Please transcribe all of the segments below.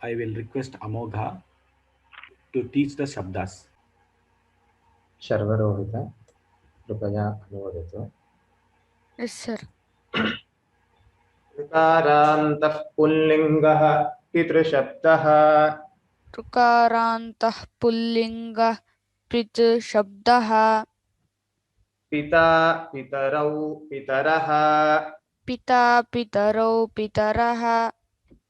I will request Amogha to teach the shabdas. शर्वरोहित कृपया अनुवदतु। Yes, sir. ऋकारान्तः पुल्लिङ्गः पितृशब्दः। ऋकारान्तः पुल्लिङ्गः पितृशब्दः। पिता पितरौ पितरः। पिता पितरौ पितरः।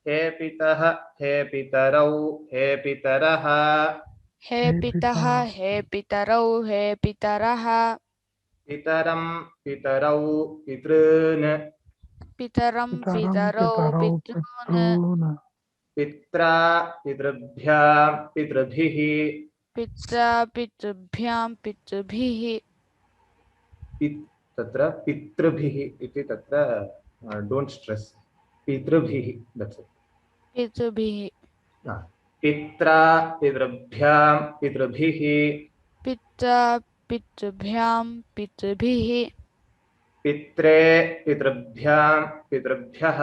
हे पितः हे पितरौ हे पितरः। हे पितः हे पितरौ हे पितरः। पितरं पितरौ पितॄन्। पितरं पितरौ पितॄन्। पित्रा पितृभ्यां पितृभिः। पित्रा पितृभ्यां पितृभिः। तत्र पितृभिः इति तत्र डोंट स्ट्रेस पितृभिः दट्स इट पितृभिः। पित्रा पितृभ्यां पितृभिः। पित्रा पितृभ्यां पितृभिः। पित्रे पितृभ्यां पितृभ्यः।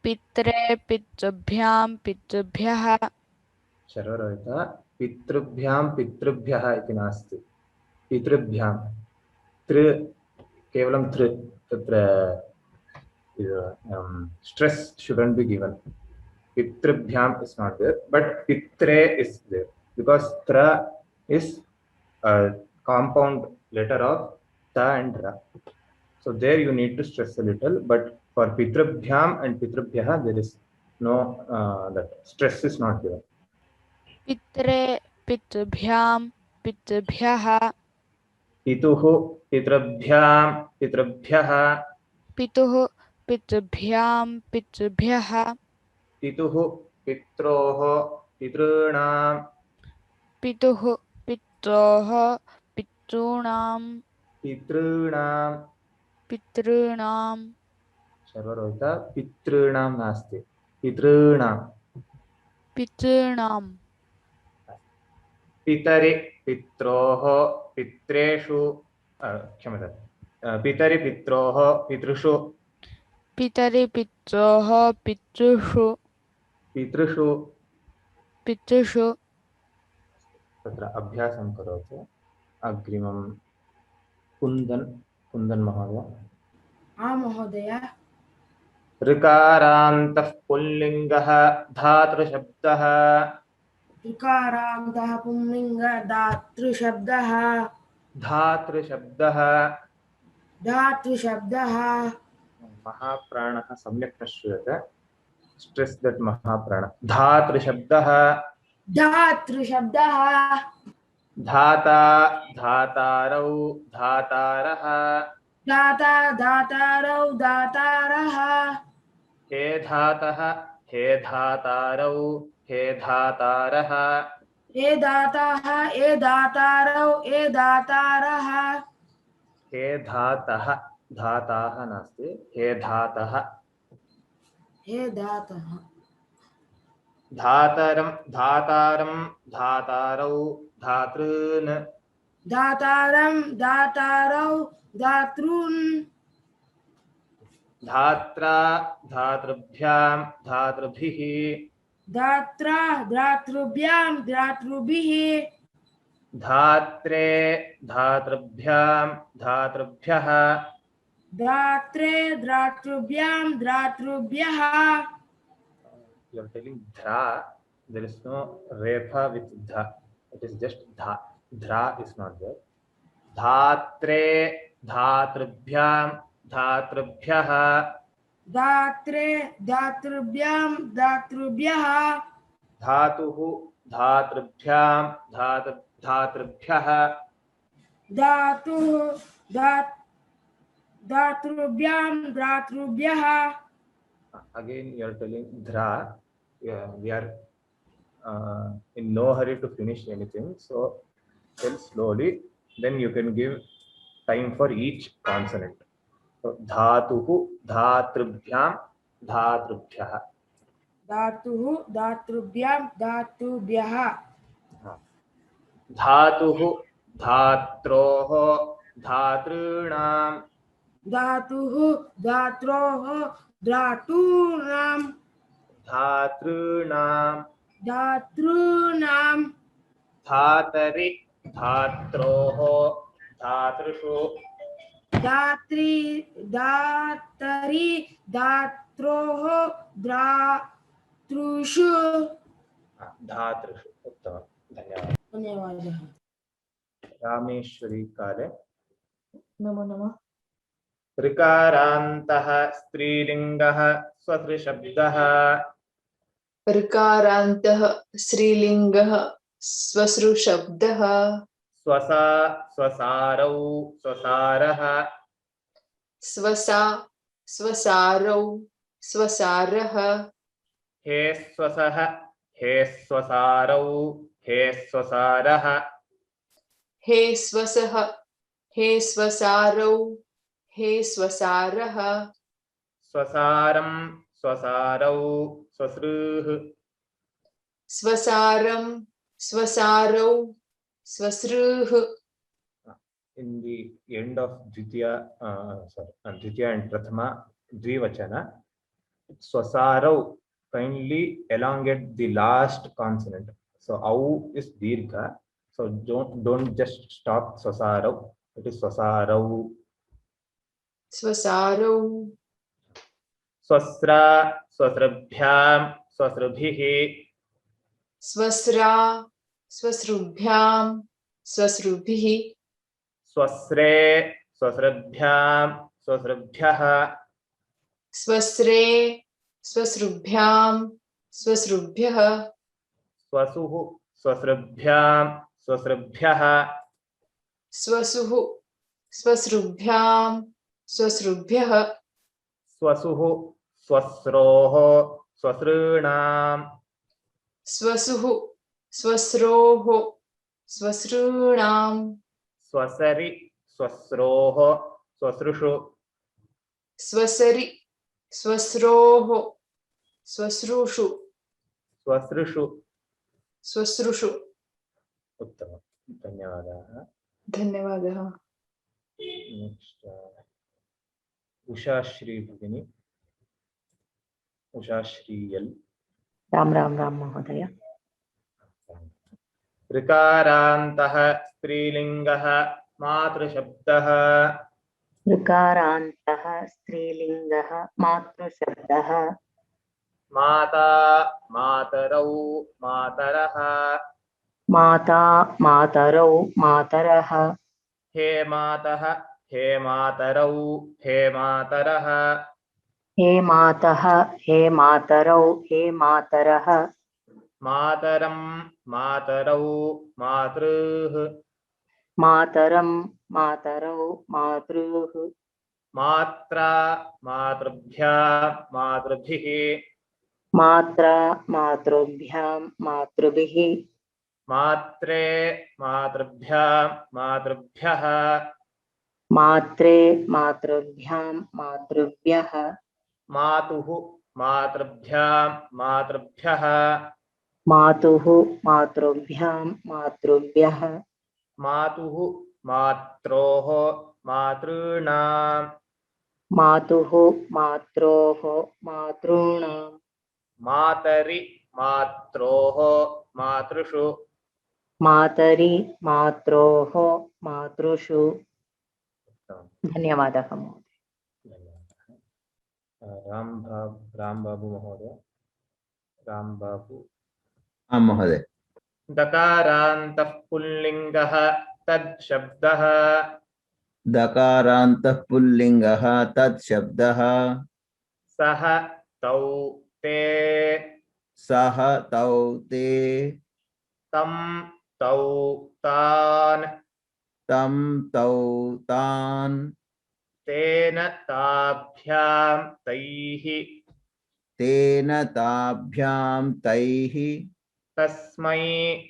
पित्रे पितृभ्यां पितृभ्यः। शर्वरोहित पितृभ्यां पितृभ्यः इति नास्ति पितृभ्यां तृ केवलं तृ तत्र stress shouldn't be given. Pitrabhyam is not there, but pitre is there because tra is a compound letter of ta and ra. So there you need to stress a little, but for pitrabhyam and pitrabhyah there is no that stress is not given. पित्रे पितृभ्यां पितृभ्यः। Pituh pitrabhyam pitrabhyah. पितुः पितृभ्यां पितृभ्यः। Pituh pitroh pitrunam. पितुः पित्रोः पितॄणां पितॄणां पितॄणां। शर्वरोहित पितॄणां नास्ति पितॄणां पितॄणां। पितरि पित्रोः पित्रेषु क्षम्यतां पितरि पित्रोः पितृषु पितरि पित्रोः पितृषु पितृषु पितृषु। तत्र अभ्यासं करोतु। अग्रिमं कुन्दन महोदय। महोदय। ऋकारान्तः पुल्लिङ्गः धातृशब्दः। ऋकारान्तः पुल्लिङ्गः धातृशब्दः। धातृशब्दः धातृशब्दः। महाप्राणः सम्यक् न श्रूयते। स्ट्रेस दट महाप्राण। धातृशब्दः धातृशब्दः। धाता धातारौ धातारः। दाता दातारौ दातारः। हे धातः हे धातारौ हे धातारः। हे दाताः हे दातारौ हे दातारः। हे धातः धाताः नास्ति हे धातः। हे दातः। धातरं धातारं धातारौ धातॄन्। दातारं दातारौ दातॄन्। धात्रा धातृभ्यां धातृभिः। धात्रा धातृभ्यां धातृभिः। धात्रे धातृभ्यां धातृभ्यः। धात्रे धातृभ्यां धातृभ्यः। You are telling dhra, there is no refa with dha, it is just dha. Dhra is not there. Dhatre dhatrubhyam dhatrubhyah. धात्रे धातृभ्यां धातृभ्यः। Dhatuhu dhatrubhyam dhatrubhyah. धातुः धातृभ्यां धातृभ्यः। Again you are telling dhra. We are in no hurry to finish anything, so tell slowly, then you can give time for each consonant. So dhatuhu dhatrubhyam dhatrubhyah. धातुः धातृभ्यां धातुभ्यः। धातुः धात्रोः धातॄणां। धातुः धात्रोः धातॄणां। धातॄणां धातॄणां धातरि धात्रोः धातृषु दातरि दात्रोः दातृषु धातृषु उत्तमं धन्यवादः धन्यवादः रामेश्वरी काले नमो नमः ऋकारान्तः स्त्रीलिङ्गः स्वसृशब्दः ऋकारान्तः स्त्रीलिङ्गः स्वसृशब्दः स्वसा स्वसारौ स्वसारः स्वसा स्वसारौ स्वसारः हे स्वसः हे स्वसारौ हे स्वसारः हे स्वसः हे स्वसारौ हे स्वसारः स्वसारं स्वसारौ स्वसृः स्वसारं स्वसारौ स्वसृः in the end of Dvitiya, Dvitiya and Prathama Dvivachana, swasarau kindly elongate the last consonant. So au is dirgha. So don't just stop swasarau. It is swasarau. स्वसारौ Swasra swasrabhyam swasrabhihi. स्वस्रा स्वसृभ्यां स्वसृभिः Swasre swasrabhyam swasrabhyah. स्वस्रे स्वसृभ्यां स्वसृभ्यः Swasuhu swasrabhyam swasrabhyah. स्वसुः स्वसृभ्यां स्वसृभ्यः स्वसुः स्वस्रोः स्वसॄणाम् स्वसुः स्वस्रोः स्वसॄणां स्वसरि स्वस्रोः स्वसृषु स्वसरि स्वस्रोः स्वसृषु स्वसृषु स्वसृषु उत्तमं धन्यवादाः धन्यवादः next उषाश्री भगिनी उषाश्री L Ram Ram Ram महोदय ऋकारान्तः स्त्रीलिङ्गः मातृशब्दः ऋकारान्तः स्त्रीलिङ्गः मातृशब्दः माता मातरौ मातरः माता मातरौ मातरः हे मातः हे मातरौ हे मातरः हे मातः हे मातरौ हे मातरः मातरं मातरौ मातृः मातरं मातरौ मातृः मात्रा मातृभ्या मातृभिः मात्रा मातृभ्यां मातृभिः मात्रे मातृभ्या मातृभ्यः मात्रे मातृभ्यां मातृभ्यः मातुः मातृभ्या मातृभ्यः मातुः मातृभ्यां मातृभ्यः मातुः मात्रोः मातॄणाम् मातुः मात्रोः मातॄणां मातरि मात्रोः मातृषु मातरि मात्रोः मातृषु धन्यवादः महोदय राम बाबू महोदय राम बाबू महोदय दकारान्तः पुल्लिङ्गः तद् शब्दः दकारान्तः पुल्लिङ्गः तत् शब्दः सः तौ ते सः तौ ते तं तौ तान् तं तौ तान् तेन ताभ्यां तैः तेन ताभ्यां तैः तस्मै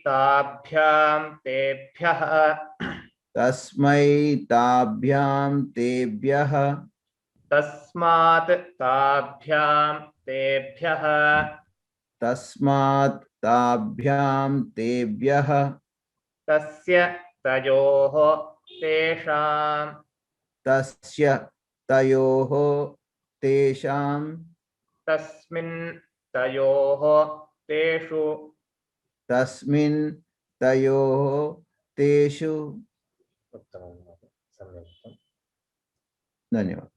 ताभ्यां तेभ्यः तस्मै ताभ्यां तेभ्यः तस्मात् ताभ्यां तेभ्यः तस्मात् ताभ्यां तेभ्यः तस्य तयोः तेषां तस्य तयोः तेषां तस्मिन् तयोः तेषु तस्मिन् तयोः तेषु। उत्तमं महोदय, सम्यक् उक्तं। धन्यवाद।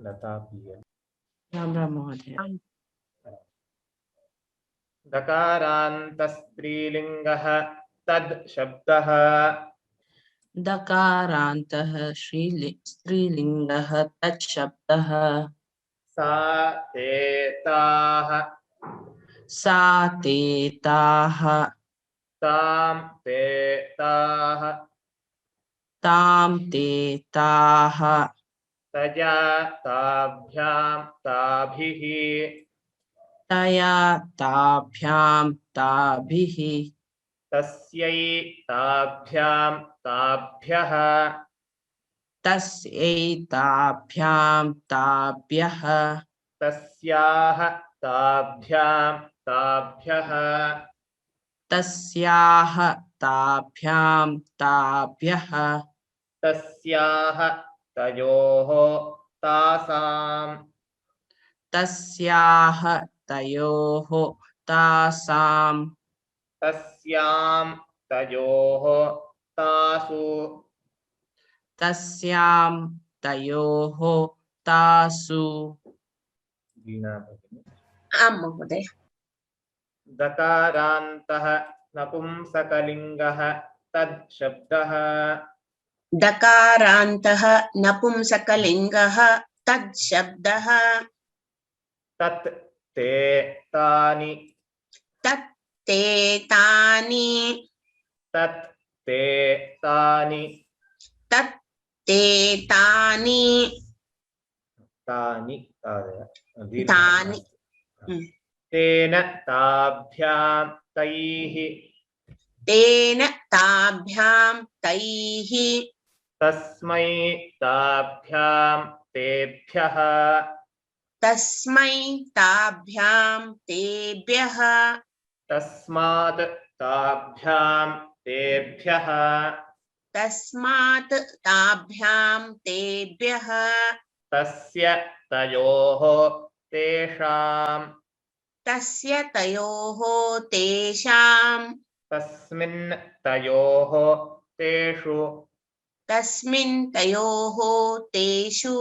लता पीएल। राम राम महोदय। दकारान्तस्त्रीलिङ्गः तद् शब्दः दकारान्तः स्त्रीलिङ्गः तत् शब्दः सा ते ताः सा ते ताः तां ते ताः तां ते ताः तया ताभ्यां ताभिः तया ताभ्यां ताभिः तस्यै ताभ्यां ताभ्यः तस्यै ताभ्यां ताभ्यः तस्याः ताभ्यां ताभ्यः तस्याः ताभ्यां ताभ्यः तस्याः तयोः तासां तस्याः तयोः तासां तस्यां तयोः तासु तस्यां तयोः तासु। वीणा भगिनी। आं महोदय। दकारान्तः नपुंसकलिङ्गः तद् शब्दः दकारान्तः नपुंसकलिङ्गः तद् शब्दः तत् ते तानि तत् ते तानि तत् ते तानि तत् ते तानि तानि तानि तेन ताभ्यां तैः तेन ताभ्यां तैः तस्मै ताभ्यां तेभ्यः तस्मै ताभ्यां तेभ्यः तस्मात् ताभ्यां तेभ्यः तस्मात् ताभ्यां तेभ्यः तस्य तयोः तेषां तस्य तयोः तेषां तस्मिन् तयोः तेषु। तस्मिन् तयोः तेषु।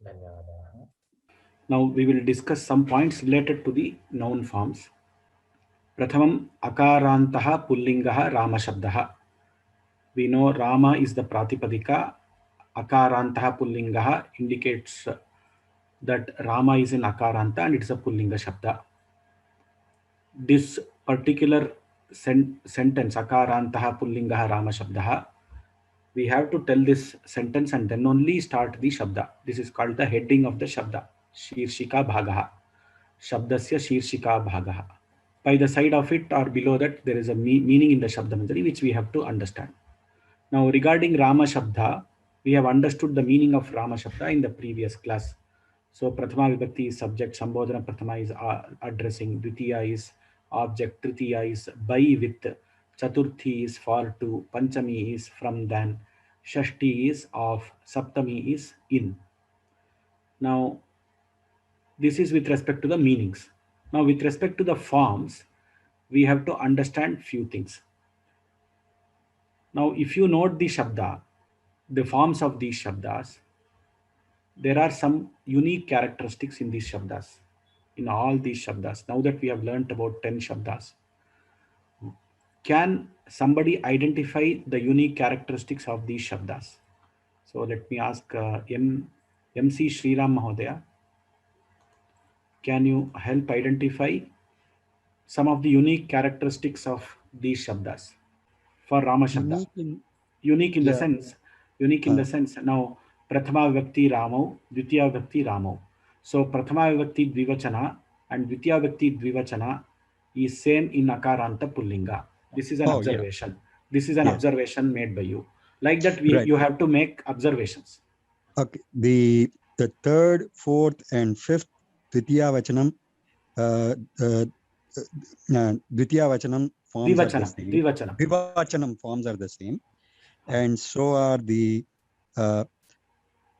धन्यवादाः। Now we will discuss some points related to the noun forms. Prathamam akarantaha pullingaha Rama shabdaha. We know Rama is the Pratipadika. Akarantaha pullingaha indicates that Rama is in Akaranta and it's a Pullinga Shabda. This particular sentence, Akarantaha Pullingaha Rama Shabdaha, we have to tell this sentence and then only start the Shabda. This is called the heading of the Shabda. Shirshika Bhagaha. Shabdasya Shirshika Bhagaha. By the side of it or below that, there is a meaning in the Shabda Manjari which we have to understand. Now regarding Rama Shabda, we have understood the meaning of Rama Shabda in the previous class. So Prathama Vibhakti is subject, Sambodhana Prathama is addressing, Dvitiya is object, Tritiya is by with, Chaturthi is for to, Panchami is from then, Shashti is of, Saptami is in. Now this is with respect to the meanings. Now with respect to the forms, we have to understand few things. Now if you note the Shabda, the forms of these Shabdas, there are some unique characteristics in these Shabdas, in all these Shabdas. Now that we have learnt about 10 Shabdas, can somebody identify the unique characteristics of these Shabdas? So let me ask MC Sriram Mahodaya, can you help identify some of the unique characteristics of these Shabdas for Rama Shabda? Unique in the sense, now Prathama Vibhakti Ramau, Dvitiya Vibhakti Ramau. So Prathama Vibhakti Dvivachana and Dvitiya Vibhakti Dvivachana is same in Akaranta Pullinga. This is an observation. Yeah. This is an observation made by you. Like that, you have to make observations. Okay. The third, fourth, and fifth Dvitiya Vachanam, Dvitiya Vachanam forms are the same. Dvivachanam forms are the same, and so are the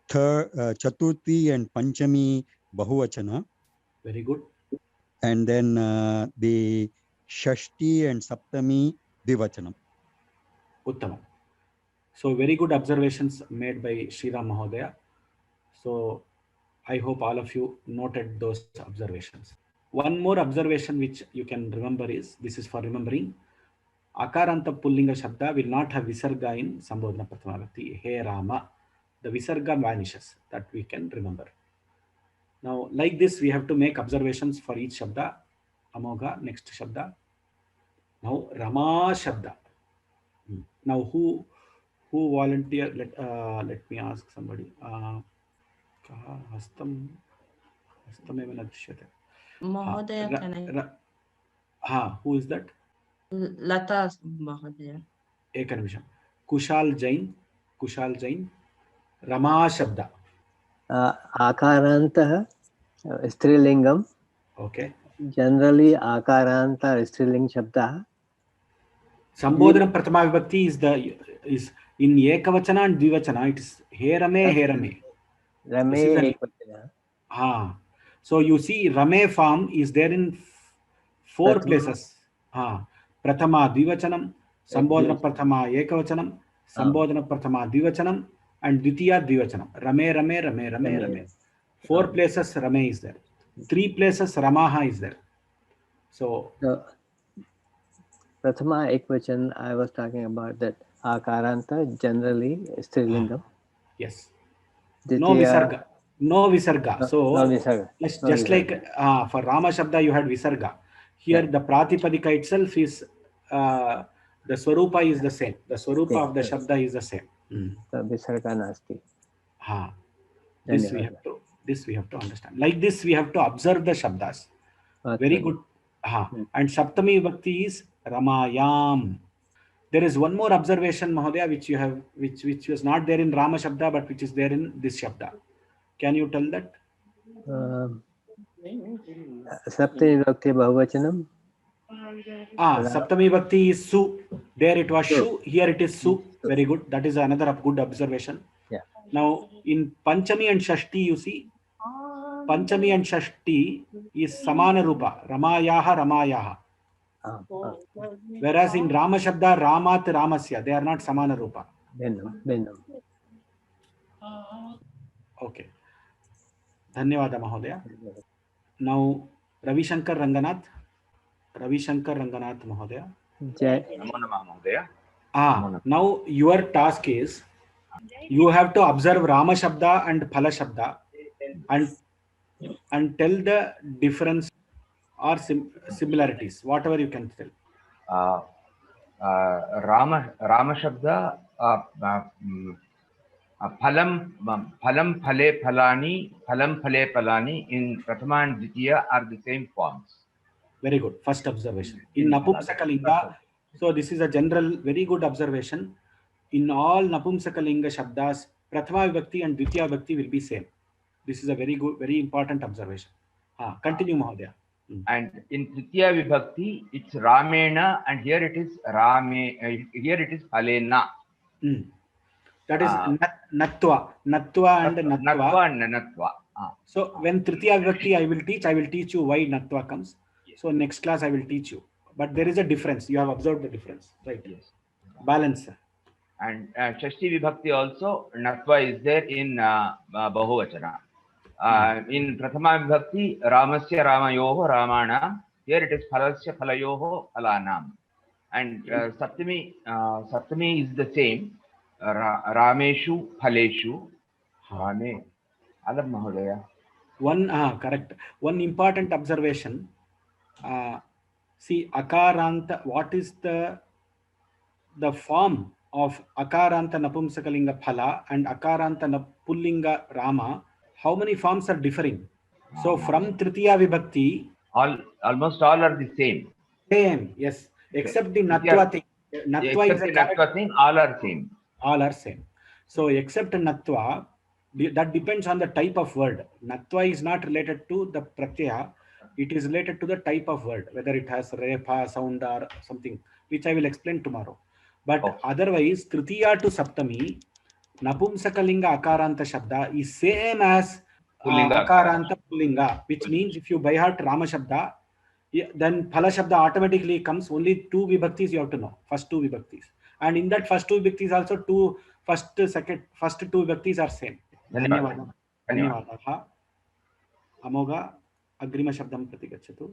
third, Chaturthi and Panchami Bahuvachana, Very good. And then the Shashti and Saptami Dvivachanam. Uttamam. So very good observations made by Sriram Mahodaya. So I hope all of you noted those observations. One more observation which you can remember is, this is for remembering, Akaranta Pullinga Shabda will not have Visarga in Sambodhana Prathama Vibhakti. Hey Rama. The Visarga vanishes. That we can remember. Now, like this, we have to make observations for each Shabda. Amogha, next Shabda. Now, Rama Shabda. Now, who volunteer? Let me ask somebody. Hastam eva na drishyate. Mahodaya, can I? Who is that? Lata Mahodaya. Eka nimisham. Kushal Jain. Rama Shabda. Akarantah Strilingam. Okay. Generally, Akaranta Striling Shabda. Sambodhana Prathama Vibhakti is in Ekavachana and Dvivachana. It is He Rame. Rame. So you see, Rame form is there in 4 places. Prathama Dvivachanam, Sambodhana Prathama Ekavachanam, Sambodhana Prathama Dvivachanam, and Dvitiya Dvivachanam. Rame. 4 places Rame is there. 3 places Ramaha is there. So Prathama Ekvachan, I was talking about that Akaranta generally Strilingam. Yes. No Visarga. No Visarga. So no Visarga. Just like for Rama Shabda you had Visarga. Here the Pratipadika itself is the Swarupa is the same. The Swarupa of the Shabda is the same. So Visarga Nasti. This we have to understand. Like this we have to observe the Shabdas. Very good. And Saptami Vibhakti is Ramayam. There is one more observation, Mahodaya, which you have, which was not there in Rama Shabda, but which is there in this Shabda. Can you tell that? Saptami Vibhakti Bahuvachanam. Saptami Vibhakti is Su. There it was Shu. Here it is Su. Very good. That is another good observation. Yeah. Now in Panchami and Shashti, you see, Panchami and Shashti is Samana Rupa. Ramayaha. Whereas in Rama Shabda, Ramat Ramasya, they are not Samana Rupa. Bennam. Okay. Dhanyavada Mahodaya. Now Ravi Shankar Ranganath Mahodaya. Now your task is, you have to observe Rama Shabda and Phala Shabda and tell the difference or similarities, whatever you can tell. Rama Shabda Phalam Phale Phalani in Prathama and Dvitiya are the same forms. Very good. First observation. In Napumsakalinga, so this is a general, very good observation. In all Napumsakalinga Shabdas, Prathama Vibhakti and Dvitiya Vibhakti will be same. This is a very good, very important observation. Continue, Mahodaya. And in Tritiya Vibhakti, it's Ramena, and here it is Phalena. That is Natva and Natva. So when Tritiya Vibhakti I will teach you why Natva comes. So next class I will teach you. But there is a difference. You have observed the difference, right? Yes. Balance. And Shashti Vibhakti also, Natva is there in Bahuvachana. In Prathama Vibhakti, Ramasya Ramayoho Ramana, here it is Phalasya Phalayoho Phalanam. And Saptami is the same. Rameshu Phaleshu. Rame. Alam Mahodaya. Correct. One important observation. See, Akaranta, what is the form of Akaranta Napumsakalinga Phala and Akaranta Pullinga Rama? How many forms are differing? So from Tritiya Vibhakti, almost all are the same. Same, yes. Except the Natva thing. Natva thing, all are same. All are same. So except Natva, that depends on the type of word. Natva is not related to the Pratyaya. It is related to the type of word, whether it has Repa, sound or something, which I will explain tomorrow. But otherwise, Tritiya to Saptami, Napumsakalinga Akaranta Shabda is same as Pullinga. Akaranta Pullinga, which means if you by heart Rama Shabda, then Phala Shabda automatically comes. Only two vibhaktis you have to know. First two vibhaktis. And in that first two vibhaktis also first two vibhaktis are same. Dhanyavada. Dhanyavadaha. Amoga Agrima Shabdam Prati Gacchatu.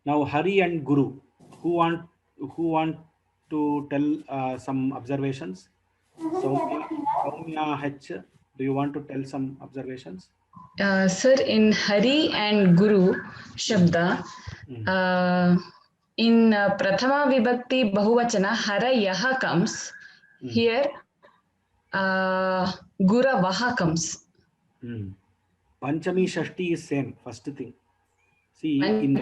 Now Hari and Guru. Who want to tell some observations? Soumya H. Do you want to tell some observations? Sir, in Hari and Guru Shabda, in Prathama Vibhakti Bahuvachana, Harayaha comes. Here, Guravaha comes. Panchami Shashti is same, first thing. See, in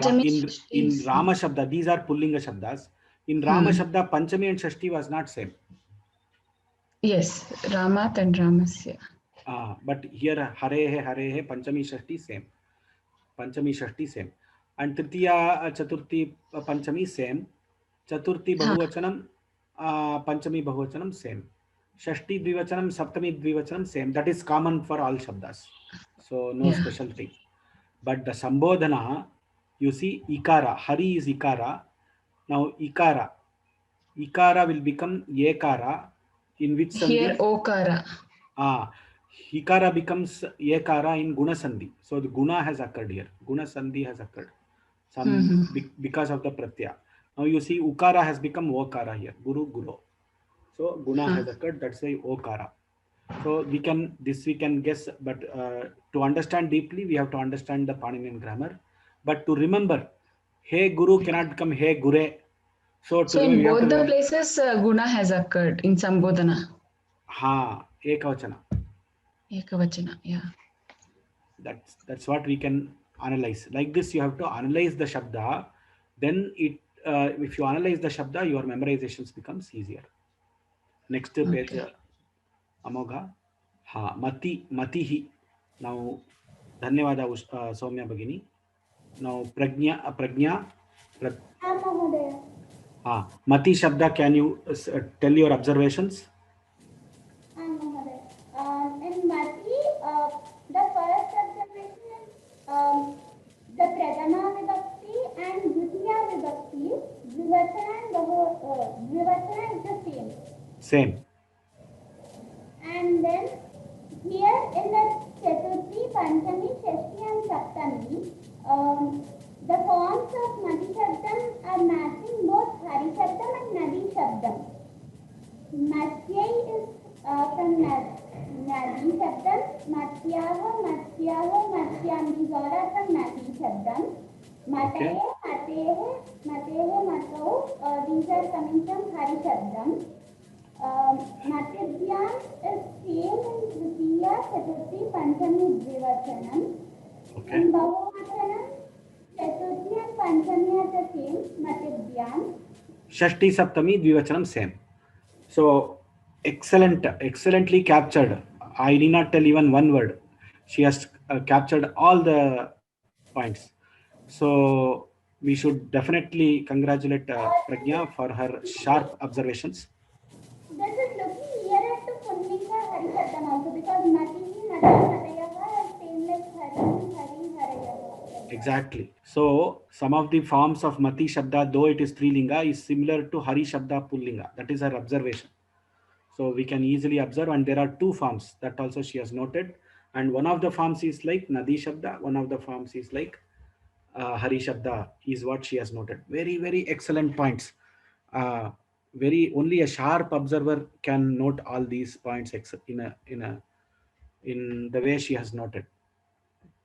Rama Shabda, these are Pullinga Shabdas. In Rama Shabda, Panchami and Shashti was not same. Yes, Ramat and Ramasya. But here, Harehe, Panchami Shashti same. Panchami Shashti same. And Tritiya, Chaturthi, Panchami same. Chaturthi Bahuvachanam, Panchami Bahuvachanam same. Shashti Dvivachanam, Saptami Dvivachanam same. That is common for all Shabdas. So no special thing. But the Sambodhana, you see Ikara. Hari is Ikara. Now Ikara will become Yekara. In which Sandhi? Here Okara. Hikara becomes Yekara in Guna Sandhi. So the Guna has occurred here. Guna Sandhi has occurred. Because of the Pratyaya. Now you see Ukara has become Okara here. Guru. So Guna has occurred. That's why Okara. So we can guess, but to understand deeply, we have to understand the Paninian grammar. But to remember, Hey Guru cannot become Hey Gure. So in both the places, Guna has occurred in Sambodhana. Ekavachana. Ekavachana, yeah. That's what we can analyze. Like this, you have to analyze the Shabda. Then if you analyze the Shabda, your memorizations becomes easier. Next page. Amogha. Matihi. Now, Dhanyavada Soumya Bhagini. Now, Prajna. Mati Shabda, can you tell your observations? In Mati, the first observation is the Prathama Vibhakti and Dvitiya Vibhakti. Dvivachana is the same. Same. And then here in the Chaturthi, Panchami, Shashti and Saptami, the forms of Mati Shabdam are matching both Hari Shabdam and Nadi Shabdam. Matyai is from Nadi Shabdam, Matyaho, Matyam, these all are from Nadi Shabdam. Matehe, Matau, these are coming from Hari Shabdam. Matibhyam is same in Tritiya, Chaturthi, Panchami, Dvivachanam. In Bahuvachanam, Chaturthi and Panchami are the same, Matibhyam. Shashti, Saptami, Dvivachanam same. So excellently captured. I did not tell even one word. She has captured all the points. So we should definitely congratulate Prajna for her sharp observations. This is looking nearer to Pullinga Hari Shabdam also because Matihi, Matayaha are same like Hari, Harayaha. Exactly. So some of the forms of Mati Shabda, though it is Trilinga, is similar to Hari Shabda Pullinga. That is her observation. So we can easily observe, and there are two forms that also she has noted. And one of the forms is like Nadi Shabda, one of the forms is like Hari Shabda is what she has noted. Very, very excellent points. Only a sharp observer can note all these points in the way she has noted.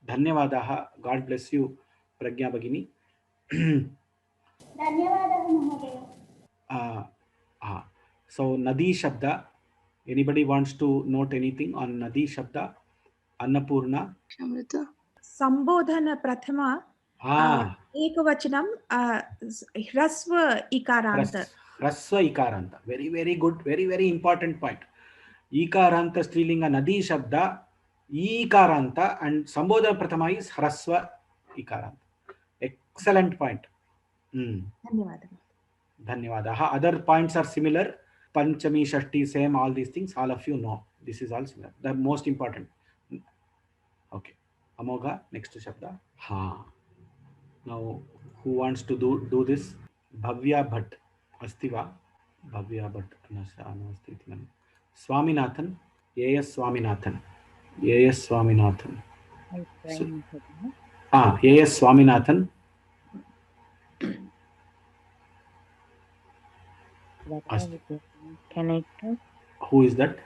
Dhanyavadaha. God bless you, Prajna Bhagini. Dhanyavadaha Mahodaya. So Nadi Shabda. Anybody wants to note anything on Nadi Shabda? Annapurna. Sambodhana Prathama. Ekavachanam Hrasva Ikaranta. Hrasva Ikaranta. Very, very good. Very, very important point. Ikaranta Strilinga Nadi Shabda. Ikaranta and Sambodhana Prathama is Hrasva Ikaranta. Excellent point. Dhanyavada. Other points are similar. Panchami, Shashti, same, all these things, all of you know. This is all similar. The most important. Okay. Amogha, next shabda. Ha. Now, who wants to do this? Bhavya Bhatt. Asti va? Bhavya Bhatt. Nasti iti manu. Swaminathan. A.S. Swaminathan. A.S. Swaminathan. I try So, Mahodaya. A.S. Swaminathan. Lata Asti. Vidyaranya. Can I try? Who is that?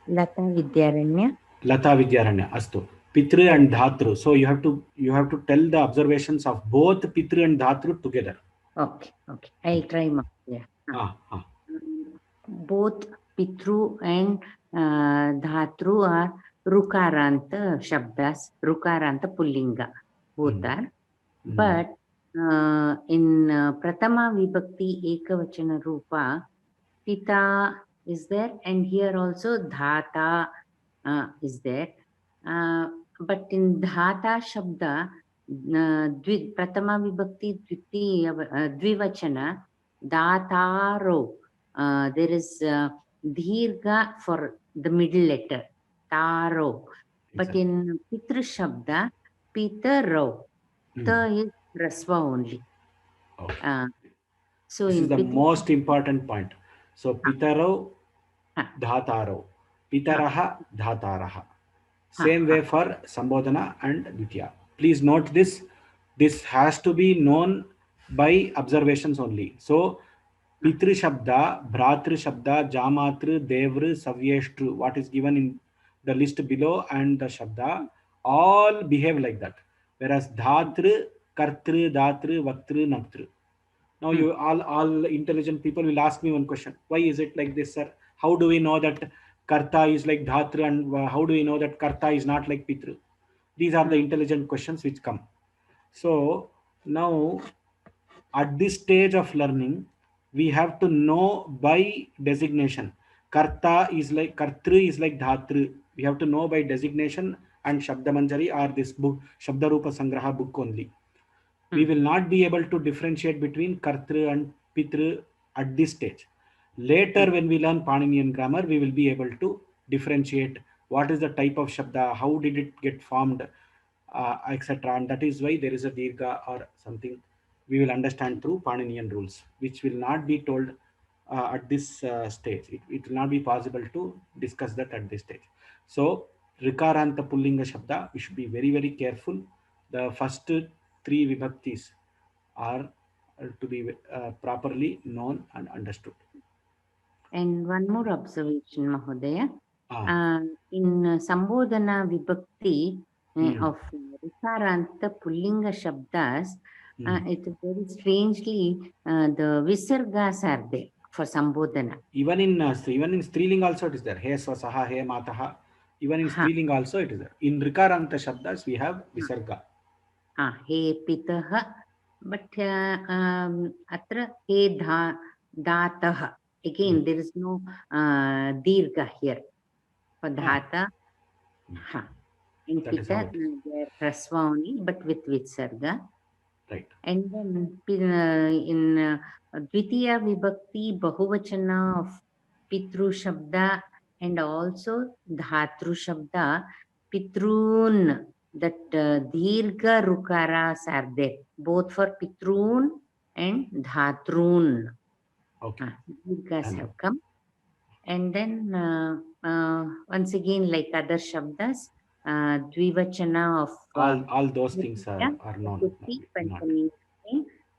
Lata Vidyaranya. Lata Vidyaranya. Astu. Pitru and Dhatru. So you have to tell the observations of both Pitru and Dhatru together. Okay, okay. I'll try Mahodaya. Both Pitru and Dhatru are Rukaranta Shabdas, Rukaranta Pullinga. Both are. But in Pratama Vibhakti Ekavachana Rupa, Pita is there, and here also Dhata is there. But in Dhata Shabda, Pratama Vibhakti Dvivachana, Dhataro, there is Dhirga for the middle letter, Taro. But in Pitru Shabda, Pitaro, Ta is Rasva only. So this in is the Pitru most important point. So Pitaro, Dhataro. Pitaraha, Dhataraha. Same way for Sambodhana and Ditya. Please note this. This has to be known by observations only. So Pitri Shabda, Bhratri Shabda, Jamatru, Devru, Savyeshtru, what is given in the list below, and the Shabda, all behave like that. Whereas Dhatru, Kartru, Dhatru, Vaktru, Naktru. Now you all intelligent people will ask me one question. Why is it like this, sir? How do we know that Karta is like Dhatra, and how do we know that Karta is not like Pitru? These are the intelligent questions which come. So now at this stage of learning, we have to know by designation. Karta is like Kartru is like Dhatru. We have to know by designation and Shabdamanjari or this book, Shabdarupa Sangraha book only. We will not be able to differentiate between Kartru and Pitru at this stage. Later, when we learn Paninian grammar, we will be able to differentiate what is the type of Shabda, how did it get formed, etc. And that is why there is a Dirgha or something we will understand through Paninian rules, which will not be told at this stage. It will not be possible to discuss that at this stage. So, Rikaranta Pullinga Shabda, we should be very, very careful. The first three vibhaktis are to be properly known and understood. And one more observation, Mahodaya. In Sambodhana Vibhakti of Rikaranta Pullinga Shabdas, it very strangely the Visargas are there for Sambodhana. Even in Striling also it is there. He Swasaha, He Mataha. Even in Striling also it is there. In Rikaranta Shabdas we have Visarga. He Pitaha, but Atra He Dataha. Again, there is no Dirgha here. For Dhata, in Pita, they are Rasva only, but with Vitsarga. Right. And then in Dvitiya Vibhakti, Bahuvachana of Pitru Shabda and also Dhatru Shabda, Pitrun, that Dirgha Rukaras are there, both for Pitrun and Dhatrun. Okay. Dirghas have come. And then once again, like other Shabdas, Dvivachana of all those things are known. Chaturthi, Panchami,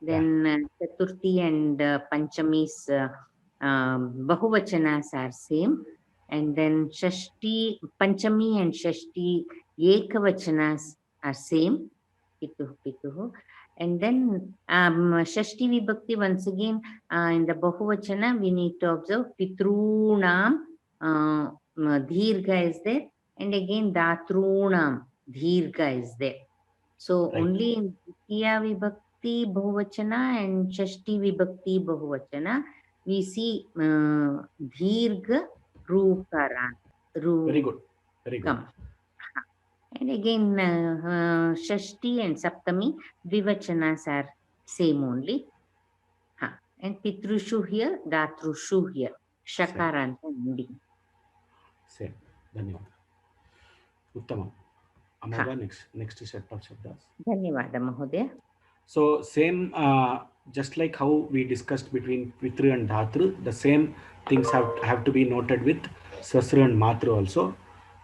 then Chaturthi and Panchami's Bahuvachanas are same. And then Shashti, Panchami and Shashti Ekavachanas are same. Pituhu, Pituhu. And then Shashti Vibhakti, once again, in the Bahuvachana, we need to observe Pitrunam, Dhirga is there. And again, Dhatrunam, Dhirga is there. So only in Dvitiya Vibhakti Bahuvachana and Shashti Vibhakti Bahuvachana, we see Dhirga Rukaran. Very good. Very good. And again, Shashti and Saptami, Dvivachanas are same only. And Pitrushu here, Dhatrushu here. Shakaranta ending. Same. Dhanyavad. Uttamam. Amoga, next set of shabdas. धन्यवाद महोदय. So same, just like how we discussed between Pitru and Dhatru, the same things have to be noted with Swasru and Matru also.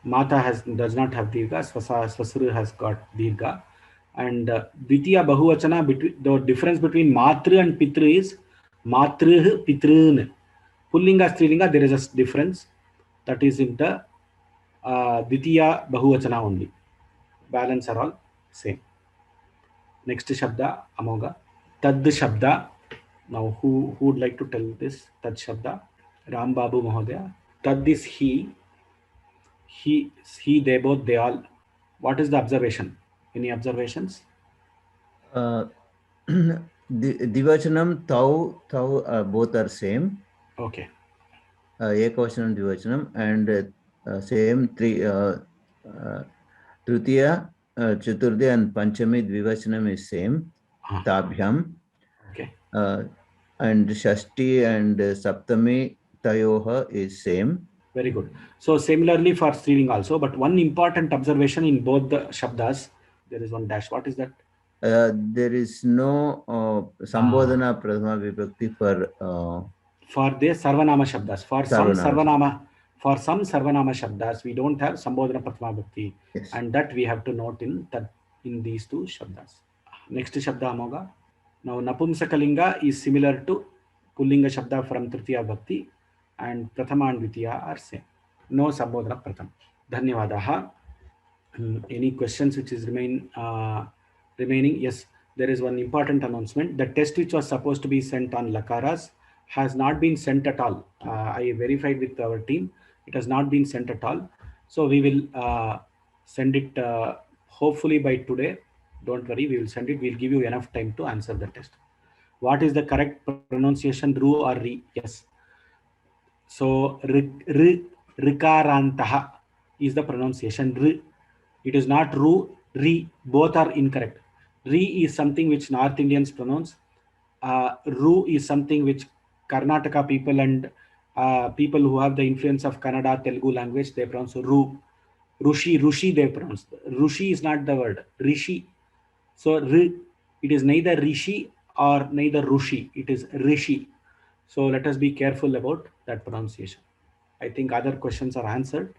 Mata does not have Dirgha, Swasru has got Dirgha. And Dvitiya Bahuvachana, the difference between Matru and Pitru is Matru, Pitrun. Pullinga, Strilinga, there is a difference. That is in the Dvitiya Bahuvachana only. Balance are all same. Next Shabda, Amoga. Tad Shabda. Now, who would like to tell this? Tad Shabda. Ram Babu Mahodaya. Tad is he, they both, they all. What is the observation? Any observations? Divachanam, tau, both are same. Okay. Ekavachanam, Divachanam, and same three. Tritiya, Chaturthi and Panchami Dvivachanam is same. Tabhyam. Okay. And Shashti and Saptami Tayoha is same. Very good. So similarly for Striling also, but one important observation in both the Shabdas, there is one dash. What is that? There is no Sambodhana Prathama Vibhakti for the Sarvanama Shabdas. For some Sarvanama Shabdas, we don't have Sambodhana Prathama Vibhakti. Yes. And that we have to note in these two Shabdas. Next Shabda Amoga. Now Napumsakalinga is similar to Pullinga Shabda from Tritiya Bhakti, and Prathama and Dvitiya are same. No Sambodhana Pratham. Dhanyavadaha. Any questions which is remaining? Yes, there is one important announcement. The test which was supposed to be sent on Lakaras has not been sent at all. I verified with our team. It has not been sent at all. So we will send it hopefully by today. Don't worry, we will send it. We'll give you enough time to answer the test. What is the correct pronunciation, ru or ri? Yes. So rikarantaha is the pronunciation. R. It is not ru, ri. Both are incorrect. Ri is something which North Indians pronounce. Ru is something which Karnataka people and people who have the influence of Kannada, Telugu language, they pronounce ru. Rushi they pronounce. Rushi is not the word. Rishi. So it is neither Rishi or neither Rushi. It is Rishi. So let us be careful about that pronunciation. I think other questions are answered.